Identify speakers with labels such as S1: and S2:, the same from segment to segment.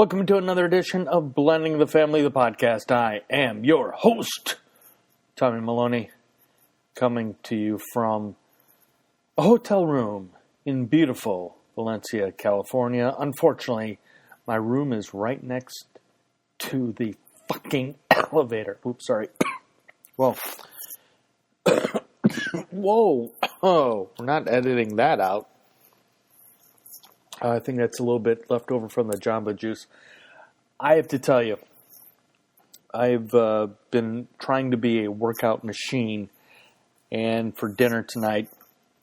S1: Welcome to another edition of Blending the Family, the podcast. I am your host, Tommy Maloney, coming to you from a hotel room in beautiful Valencia, California. Unfortunately, my room is right next to the fucking elevator. Oops, sorry. Well, whoa. Oh, we're not editing that out. I think that's a little bit left over from the Jamba Juice. I have to tell you, I've been trying to be a workout machine, and for dinner tonight,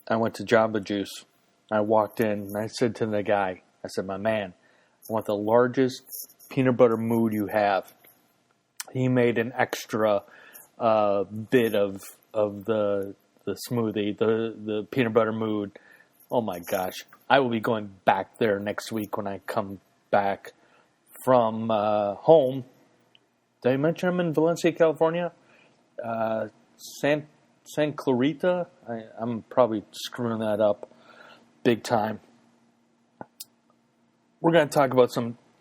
S1: I went to Jamba Juice. I walked in, and I said to the guy, I said, my man, I want the largest peanut butter mood you have. He made an extra bit of the smoothie, the peanut butter mood. Oh my gosh. I will be going back there next week when I come back from home. Did I mention I'm in Valencia, California? San Clarita? I'm probably screwing that up big time. We're going to talk about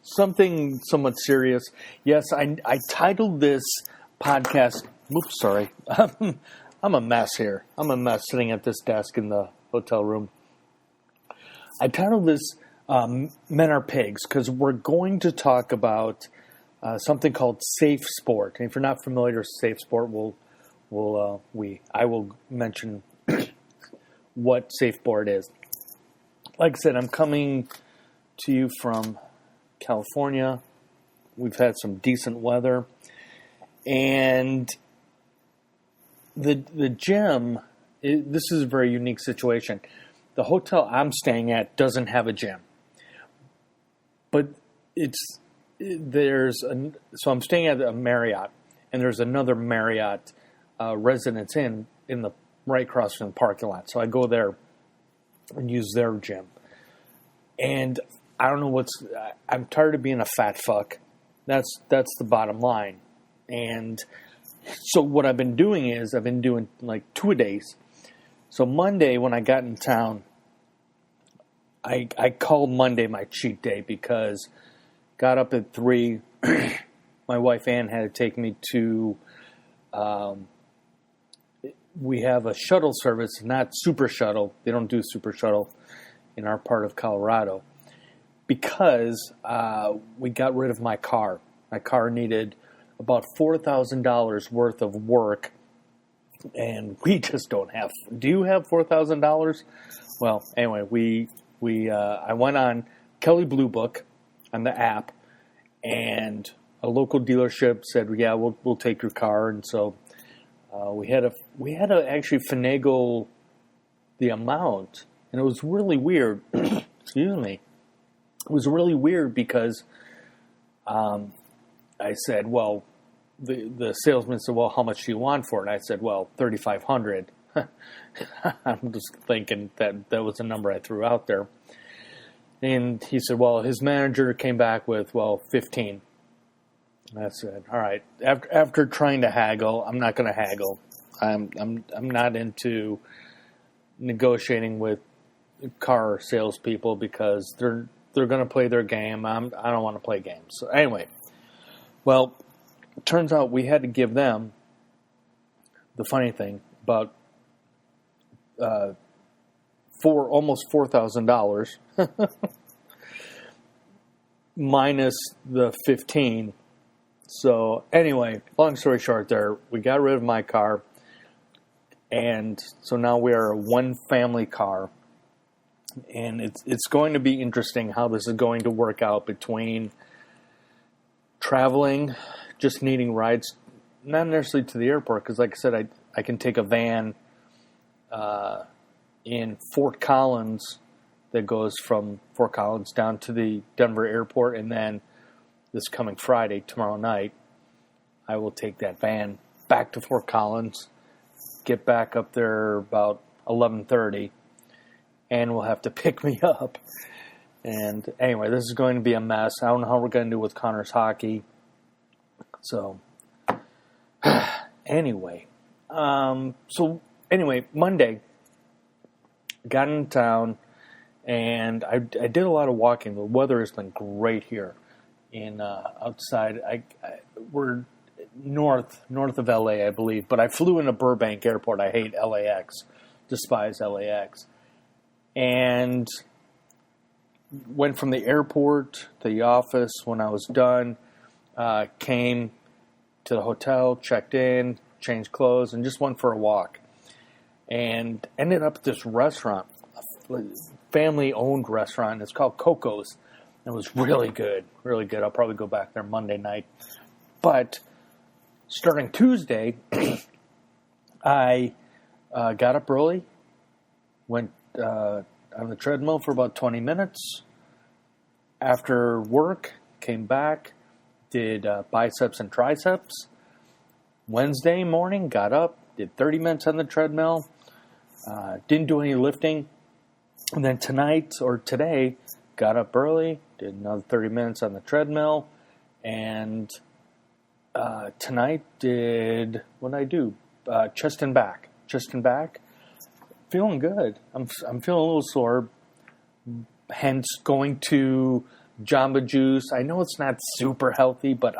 S1: something somewhat serious. Yes, I titled this podcast... Oops, sorry. I'm a mess here. I'm a mess sitting at this desk in the hotel room. I titled this Men Are Pigs because we're going to talk about something called safe sport. And if you're not familiar with safe sport, I will mention what safe sport is. Like I said, I'm coming to you from California. We've had some decent weather. And the gym, this is a very unique situation. The hotel I'm staying at doesn't have a gym, but so I'm staying at a Marriott, and there's another Marriott Residence Inn in the right across from the parking lot. So I go there and use their gym, and I don't know I'm tired of being a fat fuck. That's the bottom line, and so what I've been doing is I've been doing like 2-a-days. So Monday when I got in town, I called Monday my cheat day because got up at 3. My wife Ann had to take me to, we have a shuttle service, not super shuttle. They don't do super shuttle in our part of Colorado because we got rid of my car. My car needed about $4,000 worth of work, and we just don't have. Do you have $4,000? Well, anyway, I went on Kelley Blue Book on the app, and a local dealership said, "Yeah, we'll take your car." And so we had to actually finagle the amount, and it was really weird. Excuse me. It was really weird because I said, "Well." The salesman said, "Well, how much do you want for it?" I said, "Well, $3,500." I'm just thinking that was a number I threw out there. And he said, "Well, his manager came back with, well, 15." I said, "All right." After trying to haggle, I'm not going to haggle. I'm not into negotiating with car salespeople because they're going to play their game. I don't want to play games. So anyway, well. Turns out we had to give them, the funny thing, about almost $4,000 minus the 15. So anyway, long story short there, we got rid of my car, and so now we are a one family car, and it's going to be interesting how this is going to work out between traveling, just needing rides, not necessarily to the airport, because like I said, I can take a van in Fort Collins that goes from Fort Collins down to the Denver airport, and then this coming Friday, tomorrow night, I will take that van back to Fort Collins, get back up there about 11:30, and will have to pick me up. And anyway, this is going to be a mess. I don't know how we're going to do with Connor's hockey. So, anyway. Monday, got in town, and I did a lot of walking. The weather has been great here. in outside. We're north of LA, I believe, but I flew into Burbank Airport. I hate LAX, despise LAX, and went from the airport to the office. When I was done, came to the hotel, checked in, changed clothes, and just went for a walk. And ended up at this restaurant, a family-owned restaurant. It's called Coco's. It was really good, really good. I'll probably go back there Monday night. But starting Tuesday, I got up early, went on the treadmill for about 20 minutes. After work, came back, did biceps and triceps. Wednesday morning, got up, did 30 minutes on the treadmill. Didn't do any lifting. And then today, got up early, did another 30 minutes on the treadmill. And tonight what did I do? Chest and back. Feeling good. I'm feeling a little sore. Hence going to Jamba Juice. I know it's not super healthy, but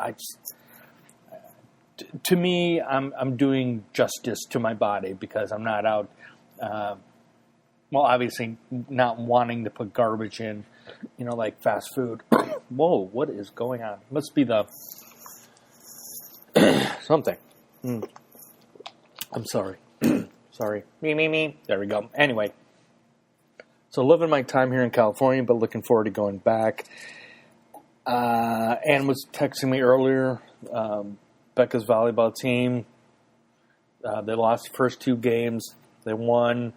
S1: to me, I'm doing justice to my body because I'm not out. Obviously not wanting to put garbage in, like fast food. Whoa, what is going on? Must be the something. I'm sorry. Sorry. Me. There we go. Anyway, so living my time here in California, but looking forward to going back. Ann was texting me earlier. Becca's volleyball team, they lost the first two games. They won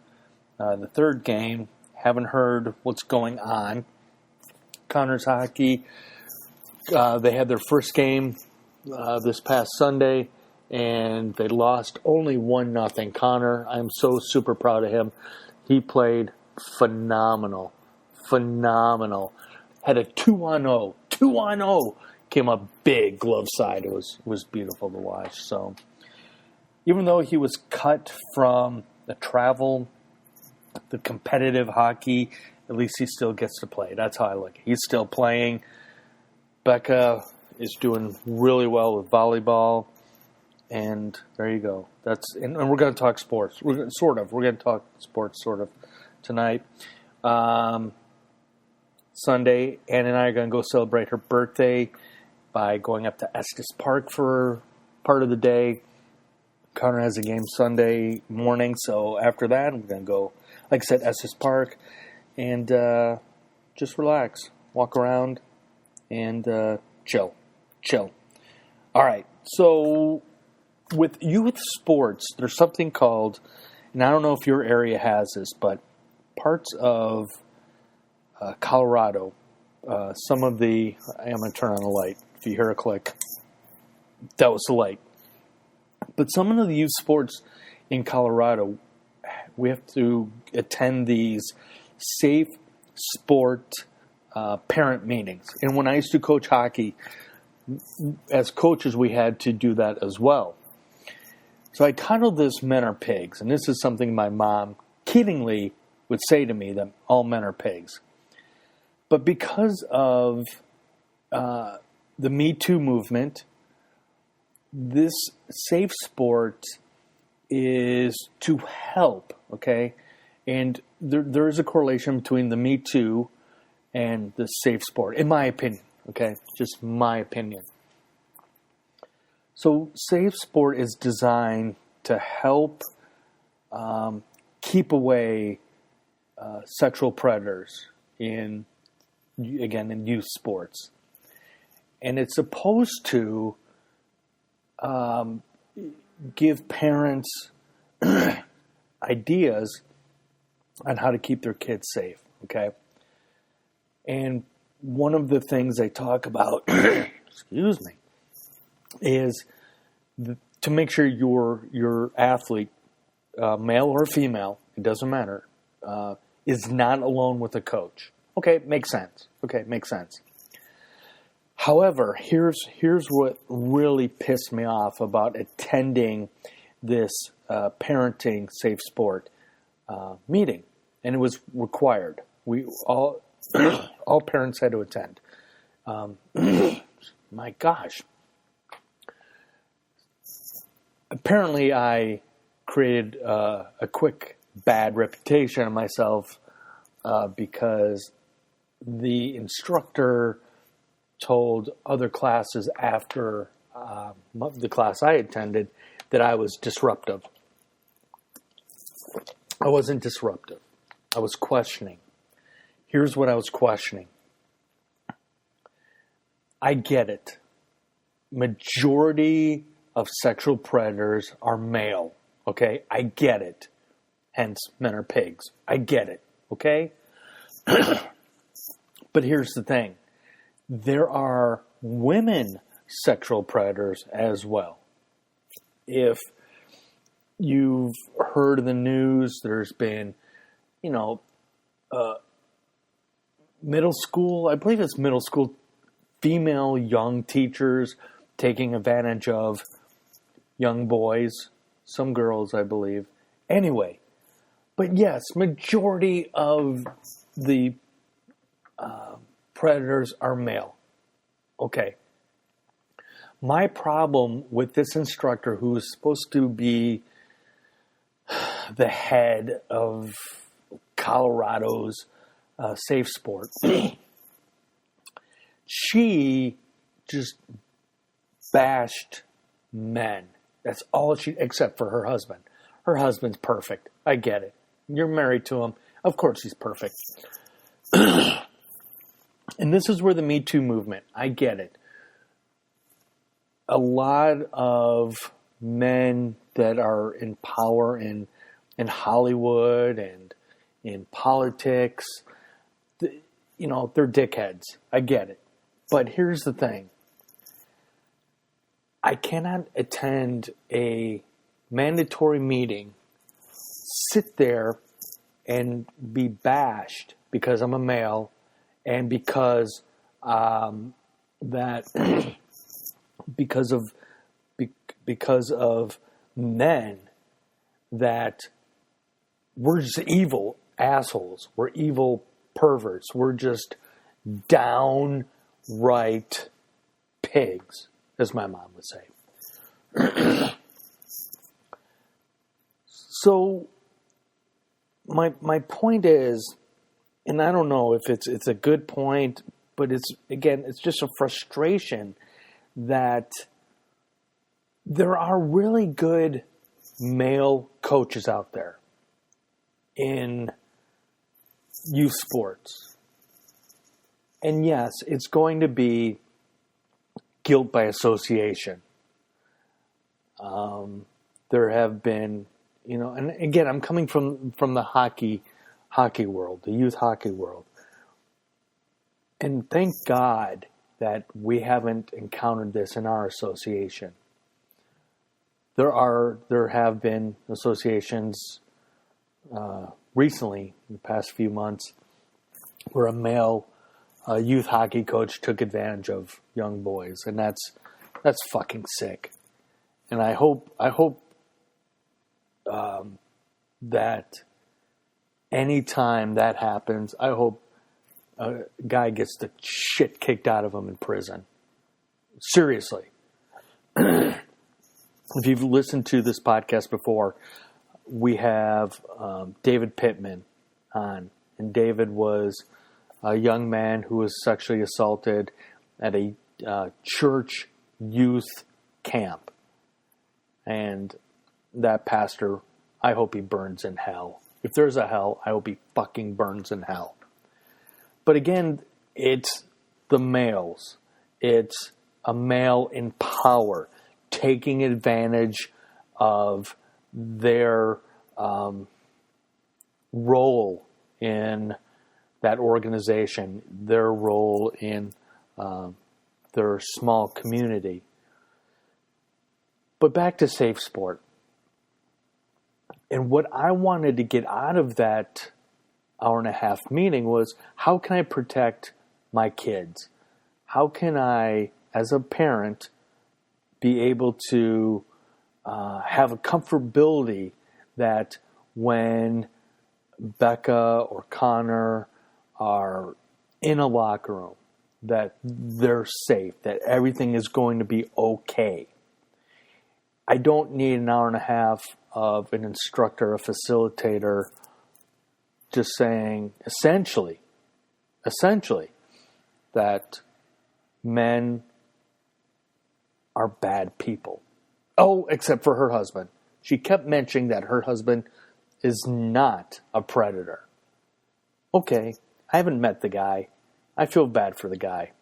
S1: the third game. Haven't heard what's going on. Connor's hockey, they had their first game this past Sunday, and they lost only 1-0. Connor, I'm so super proud of him. He played phenomenal. Had a 2-on-0. Came up big glove side. It was beautiful to watch. So even though he was cut from the competitive hockey, at least he still gets to play. That's how I look. He's still playing. Becca is doing really well with volleyball. And there you go. And we're going to talk sports. We're going to talk sports sort of tonight. Sunday, Ann and I are going to go celebrate her birthday by going up to Estes Park for part of the day. Connor has a game Sunday morning, so after that, we're going to go, like I said, Estes Park, and just relax, walk around, and chill. All right, so with youth sports, there's something called, and I don't know if your area has this, but parts of Colorado, I'm going to turn on the light. If you hear a click, that was the light. But some of the youth sports in Colorado, we have to attend these safe sport parent meetings. And when I used to coach hockey, as coaches, we had to do that as well. So I titled this Men Are Pigs. And this is something my mom kiddingly would say to me, that all men are pigs. But because of the Me Too movement, this safe sport is to help, okay? And there is a correlation between the Me Too and the safe sport, in my opinion, okay? Just my opinion. So safe sport is designed to help keep away sexual predators in youth sports. And it's supposed to give parents ideas on how to keep their kids safe, okay? And one of the things they talk about, is to make sure your athlete, male or female, it doesn't matter, is not alone with a coach. Okay, makes sense. However, here's what really pissed me off about attending this parenting safe sport meeting, and it was required. We all parents had to attend. My gosh. Apparently I created a quick bad reputation of myself because the instructor told other classes after the class I attended that I was disruptive. I wasn't disruptive. I was questioning. Here's what I was questioning. I get it. Majority of sexual predators are male. Okay? I get it. Hence, men are pigs. I get it. Okay? But here's the thing. There are women sexual predators as well. If you've heard of the news, there's been, middle school, I believe it's middle school, female young teachers taking advantage of young boys, some girls, I believe. Anyway, but yes, majority of the predators are male. Okay. My problem with this instructor, who is supposed to be the head of Colorado's safe sport, she just bashed men. That's all she, except for her husband. Her husband's perfect. I get it. You're married to him. Of course he's perfect. And this is where the Me Too movement, I get it. A lot of men that are in power in Hollywood and in politics, they're dickheads. I get it. But here's the thing. I cannot attend a mandatory meeting, sit there and be bashed because I'm a male and because because of men, that we're just evil assholes. We're evil perverts. We're just downright pigs, as my mom would say. So my point is, and I don't know if it's a good point, but it's just a frustration that there are really good male coaches out there in youth sports. And yes, it's going to be guilt by association. There have been, and again, I'm coming from the hockey world, the youth hockey world. And thank God that we haven't encountered this in our association. There have been associations recently, in the past few months, where a male youth hockey coach took advantage of young boys, and that's fucking sick. And I hope that anytime that happens, I hope a guy gets the shit kicked out of him in prison. Seriously. If you've listened to this podcast before, we have David Pittman on. And David was a young man who was sexually assaulted at a church youth camp. And that pastor, I hope he burns in hell. If there's a hell, I hope he fucking burns in hell. But again, it's the males. It's a male in power taking advantage of their role in that organization, their role in their small community. But back to safe sport. And what I wanted to get out of that hour-and-a-half meeting was, how can I protect my kids? How can I, as a parent, be able to have a comfortability that when Becca or Connor are in a locker room that they're safe, that everything is going to be okay. I don't need an hour and a half of an instructor, a facilitator, just saying essentially, that men are bad people. Oh, except for her husband. She kept mentioning that her husband is not a predator. Okay, I haven't met the guy. I feel bad for the guy,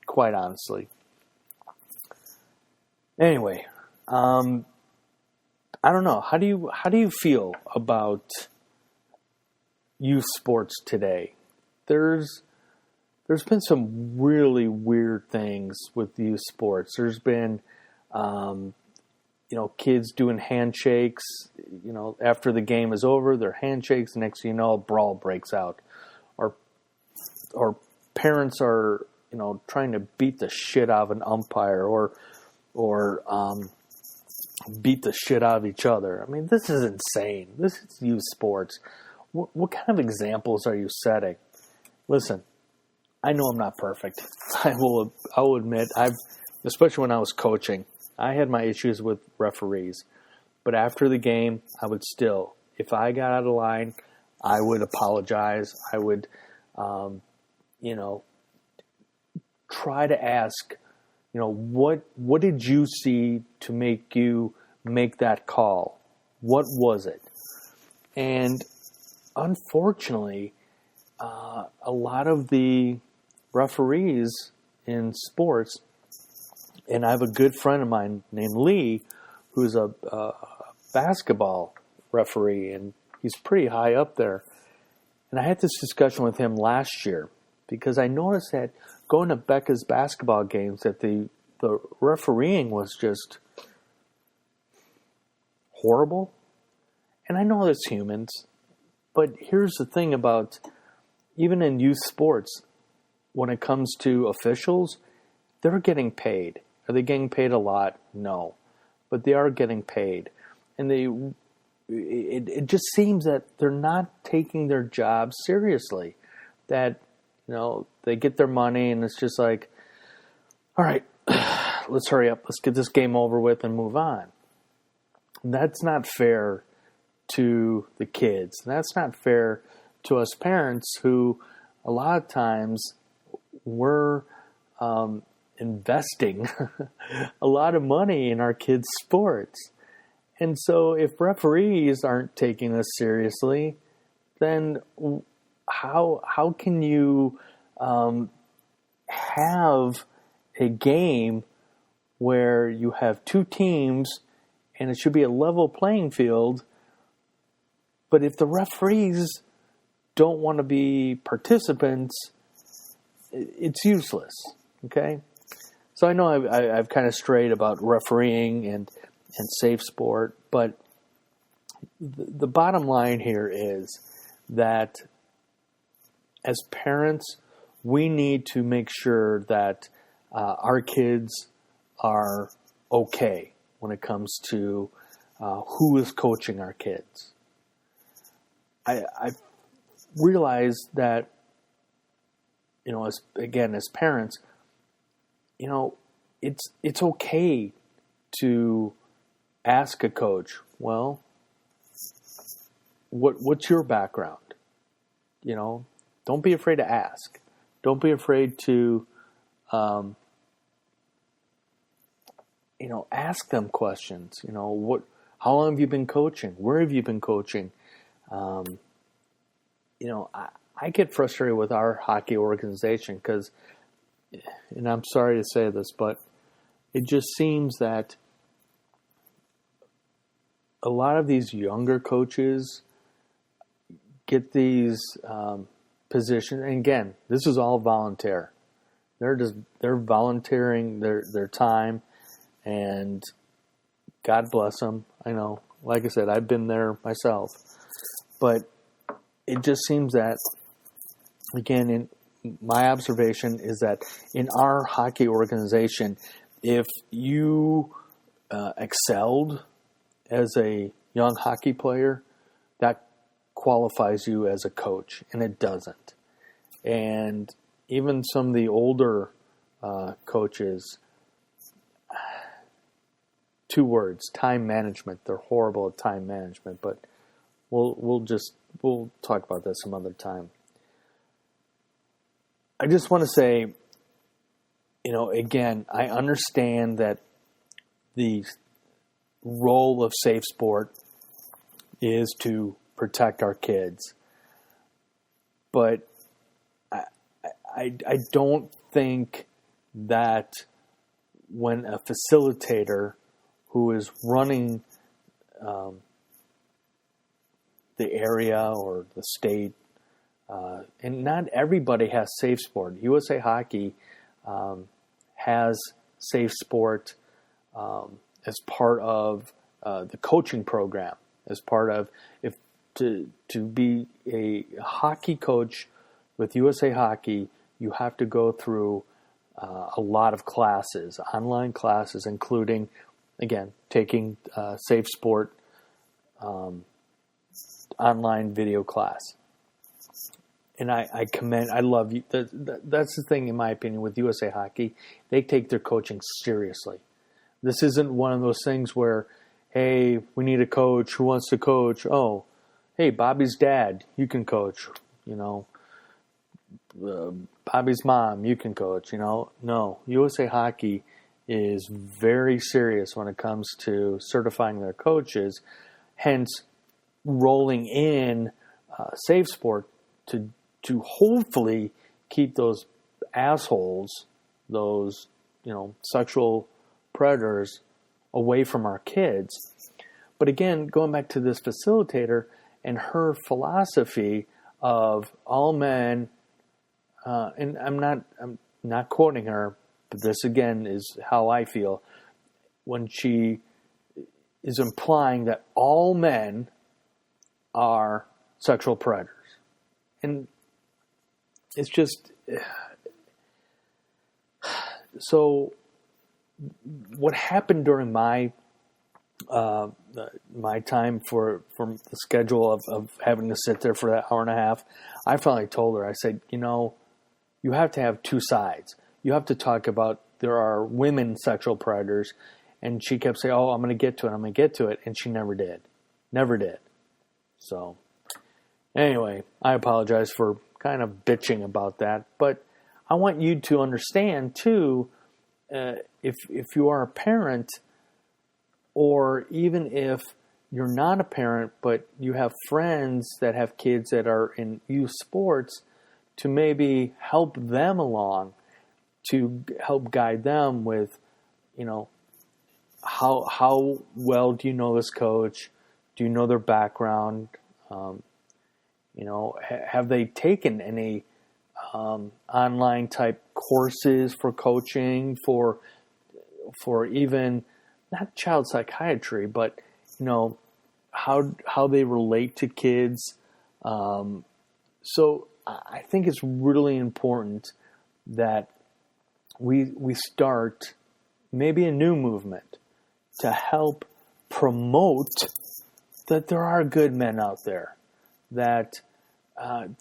S1: quite honestly. Anyway, I don't know. How do you feel about youth sports today? There's been some really weird things with youth sports. There's been, kids doing handshakes. After the game is over, their handshakes. Next thing you know, a brawl breaks out, or parents are trying to beat the shit out of an umpire, or beat the shit out of each other. I mean, this is insane. This is youth sports. What kind of examples are you setting? Listen, I know I'm not perfect. I will admit, especially when I was coaching, I had my issues with referees. But after the game, I would still, if I got out of line, I would apologize. I would, try to ask, what did you see to make you make that call? What was it? And unfortunately, a lot of the referees in sports, and I have a good friend of mine named Lee, who's a basketball referee, and he's pretty high up there. And I had this discussion with him last year because I noticed that going to Becca's basketball games that the refereeing was just horrible. And I know there's humans, but here's the thing about even in youth sports, when it comes to officials, they're getting paid. Are they getting paid a lot? No. But they are getting paid. And it just seems that they're not taking their job seriously. That, they get their money and it's just like, all right, let's hurry up. Let's get this game over with and move on. And that's not fair to the kids. That's not fair to us parents who a lot of times we're investing a lot of money in our kids' sports. And so if referees aren't taking this seriously, then how can you have a game where you have two teams and it should be a level playing field, but if the referees don't want to be participants, it's useless, okay? So I know I've kind of strayed about refereeing and safe sport, but the bottom line here is that as parents, we need to make sure that our kids are okay when it comes to who is coaching our kids. I realize that, as parents, it's okay to ask a coach, well, what's your background? Don't be afraid to ask. Don't be afraid to, ask them questions. How long have you been coaching? Where have you been coaching? I get frustrated with our hockey organization because, and I'm sorry to say this, but it just seems that a lot of these younger coaches get these positions. And again, this is all volunteer. They're volunteering their time, and God bless them. I know, like I said, I've been there myself, but it just seems that, again, in my observation is that in our hockey organization, if you excelled as a young hockey player, that qualifies you as a coach, and it doesn't. And even some of the older coaches, 2 words: time management. They're horrible at time management, but we'll talk about that some other time. I just want to say, again, I understand that the role of Safe Sport is to protect our kids, but I don't think that when a facilitator who is running the area or the state, and not everybody has Safe Sport. USA Hockey has Safe Sport as part of the coaching program, as part of to be a hockey coach with USA Hockey, you have to go through a lot of classes, online classes, including, again, taking Safe Sport online video class. And I love you. That's the thing, in my opinion, with USA Hockey. They take their coaching seriously. This isn't one of those things where, hey, we need a coach. Who wants to coach? Oh, hey, Bobby's dad, you can coach. Bobby's mom, you can coach. No, USA Hockey is very serious when it comes to certifying their coaches. Hence, rolling in Safe Sport to hopefully keep those assholes, those sexual predators, away from our kids. But again, going back to this facilitator and her philosophy of all men, and I'm not quoting her, but this again is how I feel, when she is implying that all men are sexual predators. And it's just, so what happened during my time for the schedule of having to sit there for that hour and a half, I finally told her, I said, you have to have 2 sides. You have to talk about there are women sexual predators, and she kept saying, I'm going to get to it, and she never did. So anyway, I apologize for kind of bitching about that, but I want you to understand too, if you are a parent, or even if you're not a parent, but you have friends that have kids that are in youth sports, to maybe help them along, to help guide them with, how well do you know this coach? Do you know their background? Have they taken any online type courses for coaching, for even not child psychiatry, but how they relate to kids. So I think it's really important that we start maybe a new movement to help promote that there are good men out there, that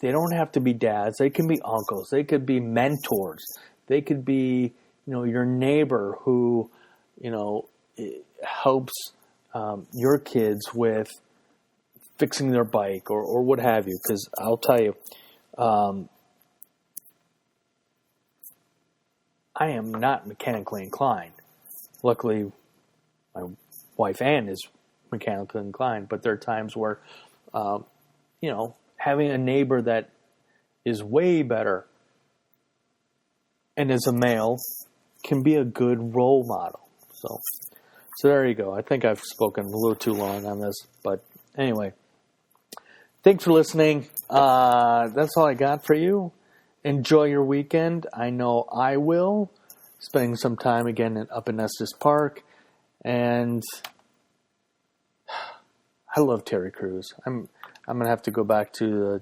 S1: they don't have to be dads. They can be uncles. They could be mentors. They could be, your neighbor who, helps your kids with fixing their bike or what have you. Because I'll tell you, I am not mechanically inclined. Luckily, my wife Ann is mechanically inclined, but there are times where, having a neighbor that is way better and is a male can be a good role model. So there you go. I think I've spoken a little too long on this, but anyway, thanks for listening. That's all I got for you. Enjoy your weekend. I know I will. Spending some time again up in Estes Park, and I love Terry Crews. I'm gonna have to go back to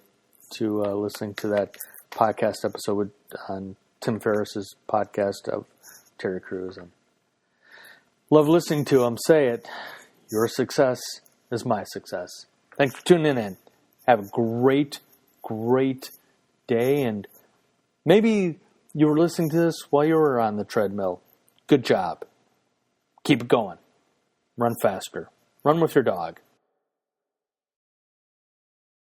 S1: listening to that podcast episode on Tim Ferriss's podcast of Terry Crews. And love listening to him say it. Your success is my success. Thanks for tuning in. Have a great day, and Maybe you were listening to this while you were on the treadmill. Good job. Keep it going. Run faster. Run with your dog.